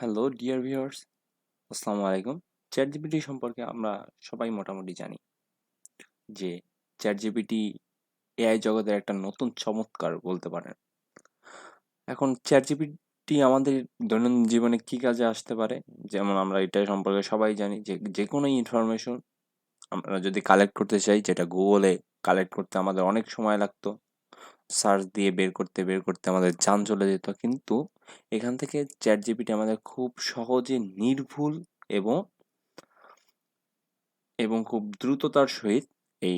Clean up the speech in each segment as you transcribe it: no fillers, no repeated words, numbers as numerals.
Hello dear viewers, আসসালামু আলাইকুম। ChatGPT সম্পর্কে আমরা সবাই মোটামুটি জানি যে চ্যাটজিপিটি এআই জগতের একটা নতুন চমৎকার বলতে পারেন। এখন চ্যাটজিপিটি আমাদের দৈনন্দিন জীবনে কী কাজে আসতে পারে? যেমন আমরা এটা সম্পর্কে সবাই জানি যে যেকোনো ইনফরমেশন আমরা যদি কালেক্ট করতে চাই, যেটা গুগলে কালেক্ট করতে আমাদের অনেক সময় লাগতো। সার্চ দিয়ে বের করতে আমাদের জান চলে যেত। কিন্তু এখান থেকে চ্যাটজিপিটি আমাদের খুব সহজে নির্ভুল এবং খুব দ্রুততার সহিত এই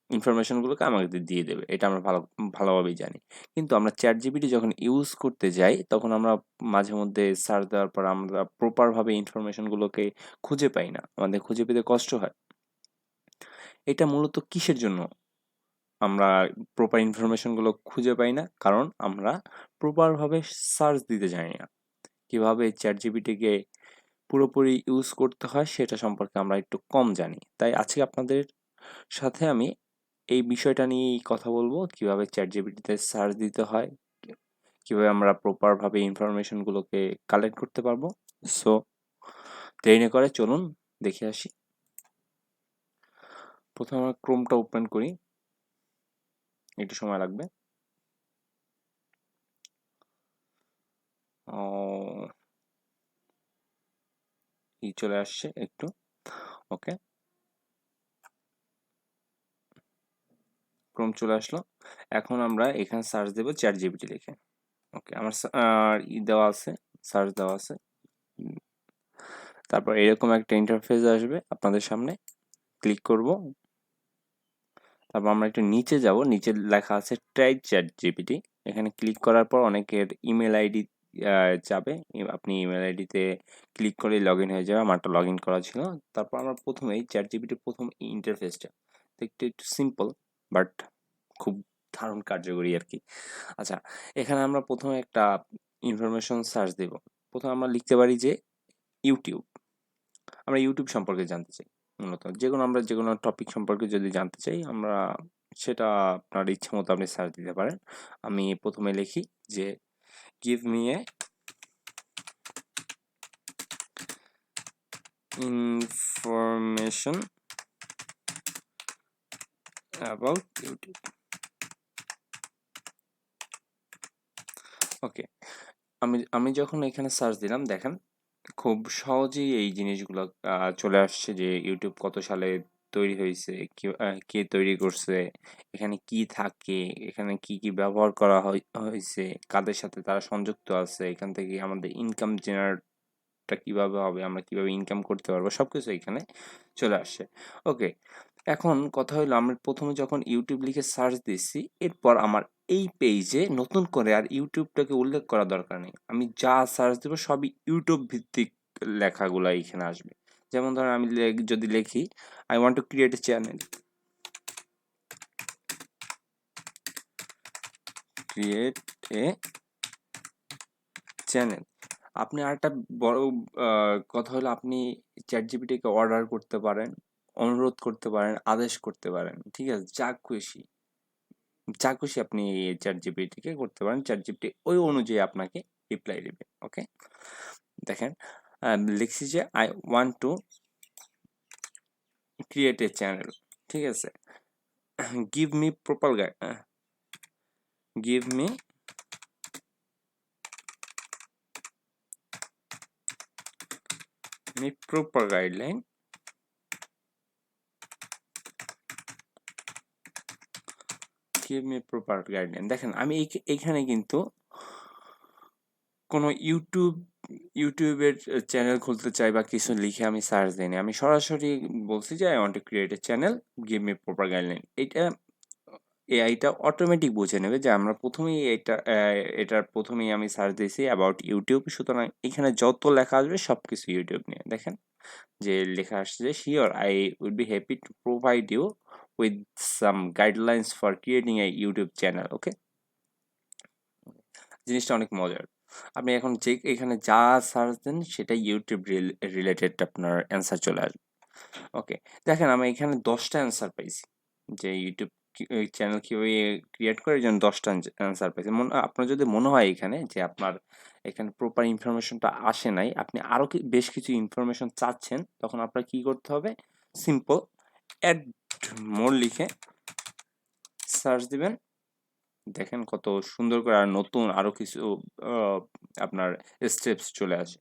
ইনফরমেশনগুলোকে আমাদের দিয়ে দেবে। এটা আমরা ভালোভাবেই জানি। কিন্তু আমরা ChatGPT যখন ইউজ করতে যাই, তখন আমরা মাঝে মধ্যে সার্চ দেওয়ার পর আমরা প্রপারভাবে ইনফরমেশনগুলোকে খুঁজে পাই না। আমাদের খুঁজে পেতে কষ্ট হয়। এটা মূলত কিসের জন্য আমরা প্রপার ইনফরমেশনগুলো খুঁজে পাই না? কারণ আমরা প্রপারভাবে সার্চ দিতে জানি না। কিভাবে ChatGPT-কে পুরোপুরি ইউজ করতে হয় সেটা সম্পর্কে আমরা একটু কম জানি। তাই আজকে আপনাদের সাথে আমি এই বিষয়টা নিয়েই কথা বলবো, কিভাবে ChatGPT-তে সার্চ দিতে হয়, কিভাবে আমরা প্রপারভাবে ইনফরমেশনগুলোকে কালেক্ট করতে পারবো। সো দেরি না করে চলুন দেখে আসি। প্রথমে আমরা ক্রোমটা ওপেন করি, একটু সময় লাগবে। চলে আসছে একটু, ওকে। ক্রোম চলে আসলো। এখন আমরা এখানে সার্চ দেবো ChatGPT লিখে। ওকে, আমার দেওয়া আছে, সার্চ দেওয়া আছে। তারপর এরকম একটা ইন্টারফেস আসবে আপনাদের সামনে। ক্লিক করব। তারপর আমরা একটু নিচে যাব, নিচে লেখা আছে ট্রাই ChatGPT। এখানে ক্লিক করার পর অনেকের ইমেল আইডি যাবে। আপনি ইমেল আইডিতে ক্লিক করলেই লগ ইন হয়ে যাবে। আমারটা লগ ইন করা ছিল। তারপর আমরা প্রথমেই ChatGPT-র প্রথম ইন্টারফেসটা দেখতে একটু সিম্পল, বাট খুব দারুণ কার্যকরী আর কি। আচ্ছা, এখানে আমরা প্রথমে একটা ইনফরমেশন সার্চ দেব। প্রথমে আমরা লিখতে পারি যে ইউটিউব। আমরা ইউটিউব সম্পর্কে জানতে চাই। মূলত আমরা যেকোনো টপিক সম্পর্কে যদি জানতে চাই, আমরা সেটা আপনার ইচ্ছা মতো আপনি সার্চ দিতে পারেন। আমি প্রথমে লিখি যে give me a information about YouTube. Okay, আমি যখন এখানে সার্চ দিলাম, দেখেন খুব সহজেই এই জিনিসগুলো চলে আসছে যে ইউটিউব কত সালে তৈরি হয়েছে, কে তৈরি করছে, এখানে কি থাকে, এখানে কি কি ব্যবহার করা হয়েছে, কাদের সাথে তারা সংযুক্ত আছে, এখান থেকে আমাদের ইনকাম জেনারেটটা কিভাবে হবে, আমরা কিভাবে ইনকাম করতে পারবো, সবকিছু এখানে চলে আসছে। ওকে, এখন কথা হলো, আমরা প্রথমে যখন ইউটিউব লিখে সার্চ দিচ্ছি, এরপর আমার এই পেজে নতুন করে আর ইউটিউবটাকে উল্লেখ করা দরকার নেই। আমি যা সার্চ দেবো সবই ইউটিউব ভিত্তিক লেখাগুলা এখানে আসবে। যেমন ধরেন আমি যদি লিখি I want to create a channel, create a channel. আপনি আরেকটা বড় কথা হলো, আপনি চ্যাটজিপিটিকে অর্ডার করতে পারেন, অনুরোধ করতে পারেন, আদেশ করতে পারেন। ঠিক আছে? যা খুশি আপনি চ্যাটজিপিটিকে করতে পারেন। চ্যাটজিপিটি ওই অনুযায়ী আপনাকে রিপ্লাই দেবে। ওকে? দেখেন, লিখছি যে I want to create a channel. ঠিক আছে? Give me proper give me proper guideline give me proper guideline. দেখেন আমি এইখানে কিন্তু কোনো ইউটিউবের চ্যানেল খুলতে চাই বা কিছু লিখে আমি সার্চ দিইনি। আমি সরাসরি বলছি যে I want to create a channel, give me proper guideline. এইটা এআইটা অটোমেটিক বুঝে নেবে যে আমরা প্রথমেই এটার প্রথমেই আমি সার্চ দিয়েছি অ্যাবাউট ইউটিউব। সুতরাং এখানে যত লেখা আসবে সবকিছু ইউটিউব নিয়ে। দেখেন যে লেখা আসছে যে sure I would be happy to provide you with some guidelines for creating a YouTube channel. Okay, জিনিসটা অনেক মজার। আপনি এখন যে এখানে যা সার্চ দেন সেটাই ইউটিউব রিলেটেড আপনার অ্যান্সার চলে আসবে। ওকে, দেখেন আমি এখানে 10টা অ্যান্সার পাইছি যে ইউটিউব চ্যানেল কিভাবে ক্রিয়েট করে যেন 10টা অ্যান্সার পেয়েছেন। আপনার যদি মনে হয় এখানে যে আপনার এখানে প্রপার ইনফরমেশনটা আসে নাই, আপনি আরো বেশ কিছু ইনফরমেশন চাচ্ছেন, তখন আপনার কি করতে হবে? সিম্পল অ্যাড মোর লিখে সার্চ দিবেন। দেখেন কত সুন্দর করে আর নতুন আরো কিছু আ আপনার স্টেপস চলে আসে।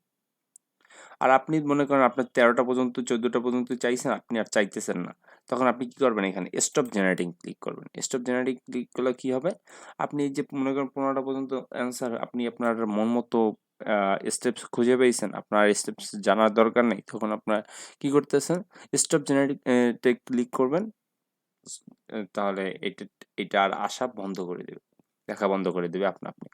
আর আপনি মনে করেন আপনার 13টা পর্যন্ত 14টা পর্যন্ত চাইছেন, আপনি আর চাইতেছেন না। তখন আপনি কি করবেন? এখানে স্টপ জেনারেটিং ক্লিক করবেন। স্টপ জেনারেটিং ক্লিক করলে কি হবে? আপনি এই যে মনে করেন 15টা পর্যন্ত অ্যান্সার আপনি আপনার মন মতো আ স্টেপস খুঁজে পেয়েছেন। আপনার স্টেপস জানার দরকার নেই। তখন আপনার কি করতেছেন? স্টপ জেনারেটিং তে ক্লিক করবেন। স তাহলে এটা আর আসা বন্ধ করে দেবে। দেখা বন্ধ করে দেবে আপনা আপনি।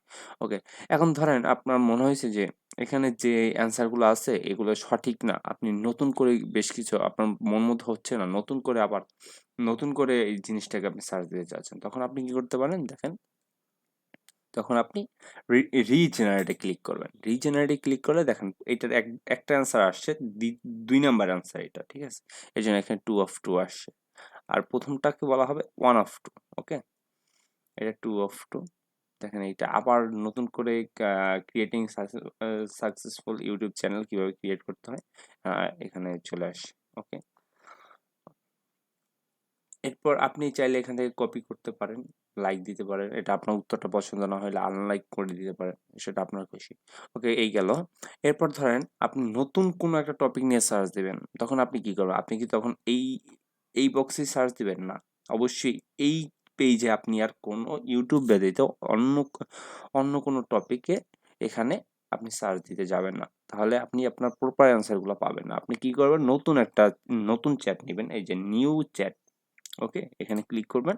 ওকে। এখন ধরেন আপনার মনে হয়েছে যে এখানে যে অ্যান্সার গুলো আছে এগুলো সঠিক না। আপনি নতুন করে বেশ কিছু আপনার মন মতো হচ্ছে না। নতুন করে এই জিনিসটাকে আপনি সার্চ দিতে চাচ্ছেন। তখন আপনি কি করতে পারেন দেখেন, তখন আপনি রি রিজেনারেট এ ক্লিক করবেন। রিজেনারেট এ ক্লিক করলে দেখেন এটার একটা অ্যান্সার আসছে ২ নাম্বার অ্যান্সার এটা। ঠিক আছে? এজন্য এখানে 2 of 2 আসছে। আর ১ম টাকে বলা হবে 1 of 2, ওকে? এটা 2 of 2। দেখেন এইটা আবার নতুন করে ক্রিয়েটিং সাকসেসফুল ইউটিউব চ্যানেল কিভাবে ক্রিয়েট করতে হয় এখানে চলে আসে। ওকে? এরপর আপনি চাইলে এখান থেকে কপি করতে পারেন, লাইক দিতে পারেন। এটা আপনার উত্তরটা পছন্দ না হলে আনলাইক করে দিতে পারেন। সেটা আপনার খুশি। ওকে, এই গেল। এরপর ধরেন আপনি নতুন কোনো একটা টপিক নিয়ে সার্চ দিবেন। তখন আপনি কি করবেন? আপনি কি তখন এই বক্সেই সার্চ দিবেন? না। অবশ্যই এই পেইজে আপনি আর কোনো YouTube ব্যতীত অন্য কোনো টপিকে এখানে আপনি সার্চ দিতে যাবেন না। তাহলে আপনি আপনার প্রপার অ্যান্সার গুলা পাবেন না। আপনি কি করবেন? নতুন চ্যাট নিবেন। এই যে নিউ চ্যাট, ওকে? এখানে ক্লিক করবেন।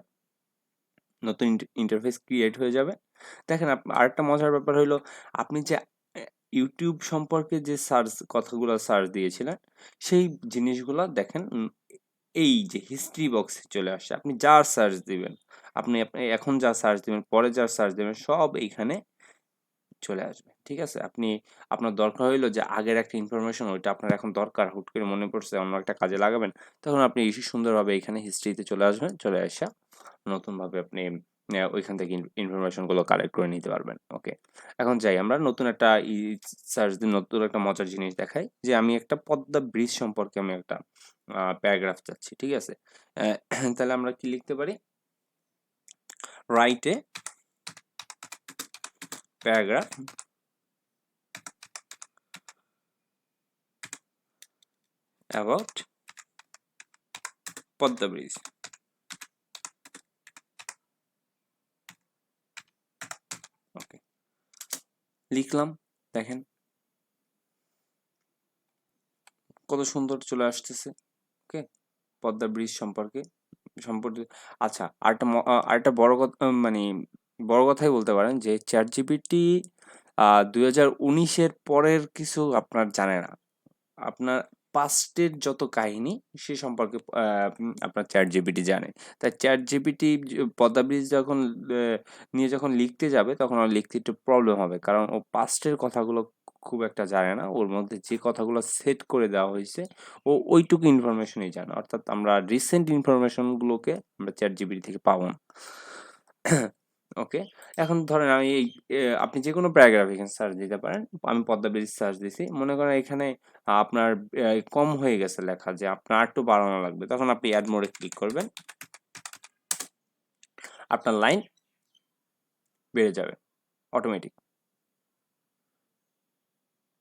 নতুন ইন্টারফেস ক্রিয়েট হয়ে যাবে। দেখেন আরেকটা মজার ব্যাপার হইলো আপনি যে YouTube সম্পর্কে যে কথাগুলো সার্চ দিয়েছিলেন, সেই জিনিসগুলা দেখেন এই যে হিস্ট্রি বক্সে চলে আসছে। আপনি যা সার্চ দিবেন, আপনি এখন যা সার্চ দিবেন, পরে যা সার্চ দিবেন সব এইখানে চলে আসবে। ঠিক আছে? আপনার দরকার হইলো যে আগের একটা ইনফরমেশন ওইটা আপনার এখন দরকার, হুট করে মনে পড়ছে অন্য একটা কাজে লাগাবেন। তখন আপনি সুন্দরভাবে এখানে হিস্ট্রিতে চলে আসবেন। চলে আইসা নতুনভাবে আপনি ওইখান থেকে ইনফরমেশন গুলো কালেক্ট করে নিতে পারবেন। ওকে। এখন যাই আমরা নতুন একটা সার্চ দিয়ে নতুন একটা মজার জিনিস দেখাই যে আমি একটা পদ্মা ব্রিজ সম্পর্কে আমি একটা প্যারাগ্রাফ চাচ্ছি। ঠিক আছে? তাহলে আমরা কি লিখতে পারি? Write a paragraph about Padma bridge. Okay. লিখলাম। দেখেন কত সুন্দর চলে আসতেছে। ওকে? পদ্মা ব্রিজ সম্পর্কে আচ্ছা আরেকটা মানে বড় কথাই বলতে পারেন যে ChatGPT ২০১৯ এর পরের কিছু আপনার জানে না। আপনার পাস্টের যত কাহিনী সে সম্পর্কে আপনার ChatGPT জানে। তাই ChatGPT পদ্মা ব্রিজ নিয়ে যখন লিখতে যাবে তখন ওর লিখতে একটু প্রবলেম হবে। কারণ ও পাস্টের কথাগুলো খুব একটা জানে না। ওর মধ্যে যে কথাগুলো সেট করে দেওয়া হইছে ও ওইটুকু ইনফরমেশনই জানে। অর্থাৎ আমরা রিসেন্ট ইনফরমেশন গুলোকে আমরা ChatGPT থেকে পাবো না। ওকে। এখন ধরেন আমি আপনি যেকোনো প্যারাগ্রাফ এখানে সার্চ দিতে পারেন। আমি পদ্মা ব্রিজ সার্চ দিছি। মনে করেন এখানে আপনার কম হয়ে গেছে লেখা যে আপনার আরেকটু বাড়ানো লাগবে। তখন আপনি এড মোড এ ক্লিক করবেন। আপনার লাইন বেড়ে যাবে অটোমেটিক।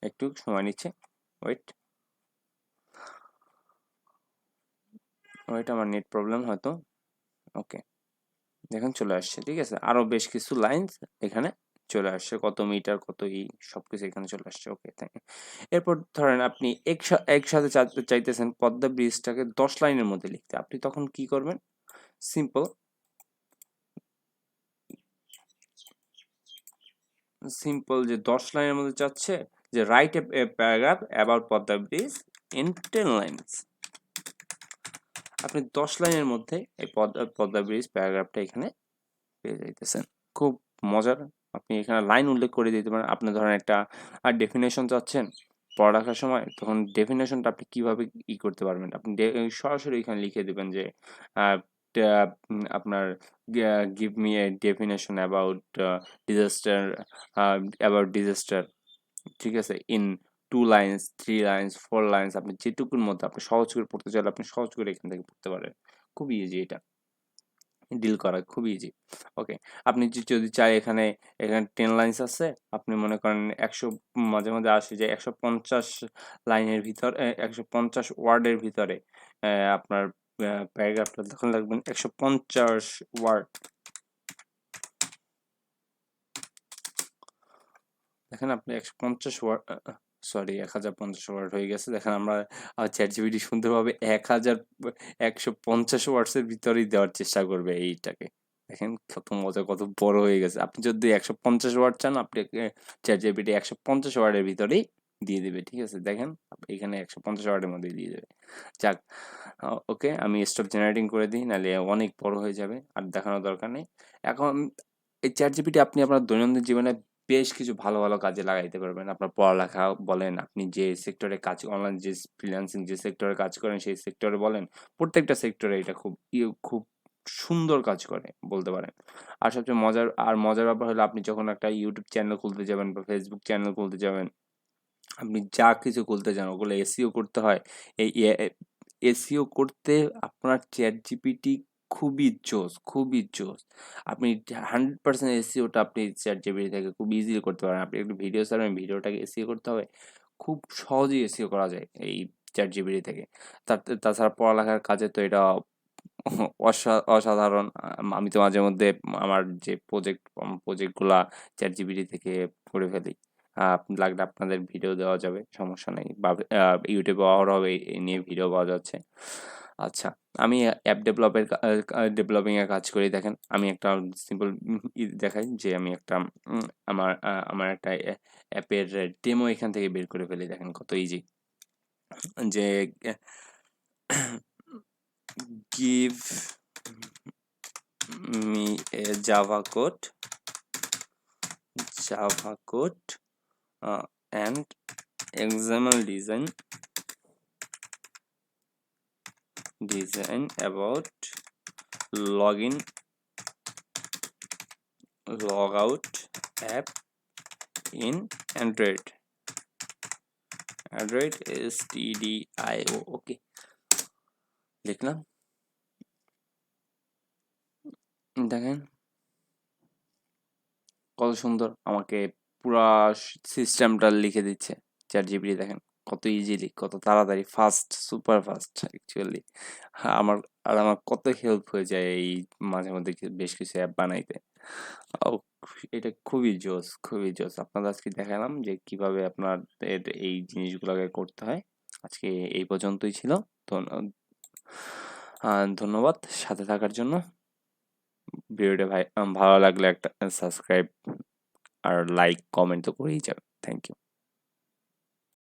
একটু সময় নিচ্ছে। ওয়েট, আমার নেট প্রবলেম হয়তো। ওকে। দেখুন চলে আসছে। ঠিক আছে? আরো বেশ কিছু লাইনস এখানে চলে আসছে। কত মিটার, কত সবকিছু এখানে চলে আসছে। ওকে, থ্যাংক ইউ। এরপর ধরেন আপনি একসাথে চাইতেছেন পদ্মা ব্রিজটাকে ১০ লাইনের মধ্যে লিখতে। আপনি তখন কি করবেন? সিম্পল যে ১০ লাইনের মধ্যে চাচ্ছে যে right a paragraph about Padma bridge in 10 lines. আপনি ১০ লাইনের মধ্যে এই পদ্মা ব্রিজ প্যারাগ্রাফটা এখানে পেয়ে যাইতেছেন। খুব মজার। আপনি এখানে লাইন উল্লেখ করে দিতে পারেন। আপনি ধরেন একটা ডেফিনেশন চাচ্ছেন পড়ালেখার সময়, তখন ডেফিনেশনটা আপনি কিভাবে করতে পারবেন? আপনি সরাসরি এখানে লিখে দিবেন যে আপনার give me a definition about disaster, about disaster, ঠিক আছে? ইন 2 লাইনস, 3 লাইনস, 4 লাইনস, আপনি যেটুকুর মধ্যে আপনি সহজ করে পড়তে চাইলে আপনি সহজ করে এখান থেকে পড়তে পারেন। খুবই ইজি এটা। ডিল করা খুবই ইজি। ওকে। আপনি যদি চান এখানে 10 লাইনস আছে। আপনি মনে করেন ১০০, মাঝে, মাঝে আসে যে ১৫০ লাইনের ভিতর ১৫০ ওয়ার্ডের ভিতরে আপনার প্যারাগ্রাফটা তখন লিখবেন ১৫০ ওয়ার্ড। দেখেন আপনি ১৫০ ওয়ার্ড, সরি ১০৫০ ওয়ার্ড হয়ে গেছে। দেখেন আমরা ChatGPT সুন্দরভাবে ১৫০ ওয়ার্ডসের ভিতরেই দেওয়ার চেষ্টা করবে এইটাকে। দেখেন কত মজা, কত বড় হয়ে গেছে। আপনি যদি ১৫০ ওয়ার্ড চান, আপনাকে ChatGPT ১৫০ ওয়ার্ডের ভিতরেই দিয়ে দিবে। ঠিক আছে? দেখেন এখানে ১৫০ ওয়ার্ডের মধ্যেই দিয়ে দেবে। যাক, ওকে, আমি স্টপ জেনারেটিং করে দিই, নাহলে অনেক বড় হয়ে যাবে। আর দেখানোর দরকার নেই। এখন এই ChatGPT আপনি আপনার দৈনন্দিন জীবনে বেশ কিছু ভালো, ভালো কাজে লাগাইতে পারবেন। আপনার পড়ালেখা বলেন, আপনি যে সেক্টরে কাজ, অনলাইন যে ফ্রিল্যান্সিং যে সেক্টরে কাজ করেন সেই সেক্টরে বলেন, প্রত্যেকটা সেক্টরে এটা খুব সুন্দর কাজ করে বলতে পারেন। আর সবচেয়ে মজার ব্যাপার হলো আপনি যখন একটা YouTube চ্যানেল খুলতে যাবেন বা Facebook চ্যানেল খুলতে যাবেন, আপনি যা কিছু খুলতে যান ওগুলো এসইও করতে হয়। এই এসইও করতে আপনার ChatGPT খুবই জোস, খুবই জোস। আপনি 100% এসইওটা আপনি ChatGPT থেকে খুব ইজিলি করতে পারেন। আপনি একটা ভিডিও ছাড়বেন, ভিডিওটাকে এসইও করতে হবে। খুব সহজেই এসইও করা যায় এই ChatGPT থেকে। তাছাড়া পড়ালেখার কাজে তো এটা অসাধারণ। আমি তো মাঝে মধ্যে আমার যে প্রজেক্টগুলা ChatGPT থেকে করে ফেলি। লাগলে আপনাদের ভিডিও দেওয়া যাবে, সমস্যা নেই। বা YouTube এ অহরহ এই নিয়ে ভিডিও পাওয়া যাচ্ছে। আচ্ছা, আমি অ্যাপ ডেভেলপিং এর কাজ করি। দেখেন আমি একটা সিম্পল দেখাই যে আমি একটা আমার একটা অ্যাপের ডেমো এখান থেকে বের করে ফেলি। দেখেন কত ইজি। যে give me a Java code and XML design about login logout app in Android STDIO। ওকে, লিখলাম। দেখেন কত সুন্দর আমাকে পুরা সিস্টেমটা লিখে দিচ্ছে ChatGPT। দেখেন কত ইজিলি, কত তাড়াতাড়ি, ফাস্ট, সুপার ফাস্ট অ্যাকচুয়ালি। আমার কত হেল্প হয়ে যায় এই মাঝে মধ্যে বেশ কিছু অ্যাপ বানাইতে। ও, এটা খুবই জোস, খুবই জোস। আপনাদের আজকে দেখালাম যে কিভাবে আপনাদের এই জিনিসগুলোকে করতে হয়। আজকে এই পর্যন্তই ছিল। ধন্যবাদ সাথে থাকার জন্য। ভিডিওটা ভালো লাগলে একটা সাবস্ক্রাইব আর লাইক, কমেন্ট তো করেই যাবেন। Thank you.